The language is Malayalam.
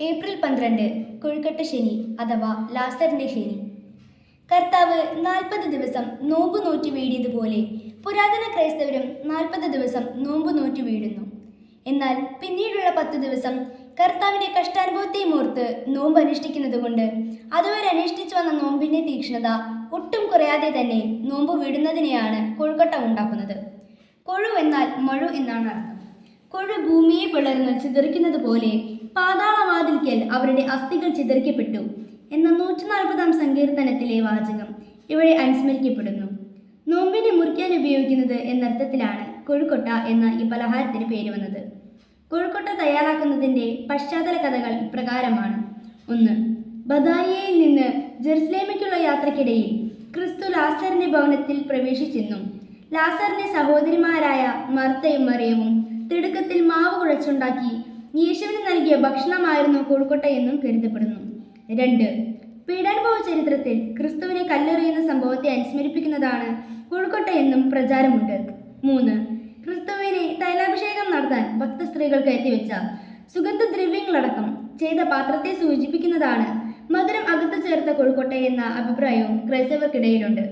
ഏപ്രിൽ 12 കൊഴുക്കട്ട ശനി അഥവാ ലാസറിന്റെ ശനി. കർത്താവ് 40 ദിവസം നോമ്പ് നോറ്റു വീടിയതുപോലെ പുരാതന ക്രൈസ്തവരും 40 ദിവസം നോമ്പ് നോറ്റു വീടുന്നു. എന്നാൽ പിന്നീടുള്ള 10 ദിവസം കർത്താവിന്റെ കഷ്ടാനുഭവത്തെയും ഓർത്ത് നോമ്പ് അനുഷ്ഠിക്കുന്നത് കൊണ്ട് അതുവരെ അനുഷ്ഠിച്ചു വന്ന നോമ്പിന്റെ തീക്ഷ്ണത ഒട്ടും കുറയാതെ തന്നെ നോമ്പ് വീടുന്നതിനെയാണ് കൊഴുക്കട്ട ഉണ്ടാക്കുന്നത്. കൊഴു എന്നാൽ മഴു എന്നാണ് അർത്ഥം. കൊഴു ഭൂമിയെ പിളർന്ന് ചിതറിക്കുന്നത് പോലെ പാതാളവാതിൽക്കൽ അവരുടെ അസ്ഥികൾ ചിതറിക്കപ്പെട്ടു എന്ന 140-ാം സങ്കീർത്തനത്തിലെ വാചകം ഇവിടെ അനുസ്മരിക്കപ്പെടുന്നു. നോമ്പിനെ മുറിക്കാൻ ഉപയോഗിക്കുന്നത് എന്നർത്ഥത്തിലാണ് കൊഴുക്കൊട്ട എന്ന ഈ പലഹാരത്തിന് പേര് വന്നത്. കൊഴുക്കൊട്ട തയ്യാറാക്കുന്നതിൻ്റെ പശ്ചാത്തല കഥകൾ ഇപ്രകാരമാണ്. 1. ബഥാനിയയിൽ നിന്ന് ജെറുസലേമിലേക്കുള്ള യാത്രക്കിടയിൽ ക്രിസ്തു ലാസറിന്റെ ഭവനത്തിൽ പ്രവേശിച്ചെന്നും ലാസറിന്റെ സഹോദരിമാരായ മർത്തയും മറിയവും തിടുക്കത്തിൽ മാവ് കുഴച്ചുണ്ടാക്കി യേശുവിന് നൽകിയ ഭക്ഷണമായിരുന്നു കൊഴുക്കൊട്ട എന്നും കരുതപ്പെടുന്നു. 2. പീഡാനുഭവ ചരിത്രത്തിൽ ക്രിസ്തുവിനെ കല്ലെറിയുന്ന സംഭവത്തെ അനുസ്മരിപ്പിക്കുന്നതാണ് കൊഴുക്കൊട്ട എന്നും പ്രചാരമുണ്ട്. 3. ക്രിസ്തുവിനെ തൈലാഭിഷേകം നടത്താൻ ഭക്തസ്ത്രീകൾ കരുതിവെച്ച സുഗന്ധദ്രവ്യങ്ങളടക്കം ചെയ്ത പാത്രത്തെ സൂചിപ്പിക്കുന്നതാണ് മധുരം അകത്ത് ചേർത്ത കൊഴുക്കൊട്ട എന്ന അഭിപ്രായവും ക്രൈസ്തവർക്കിടയിലുണ്ട്.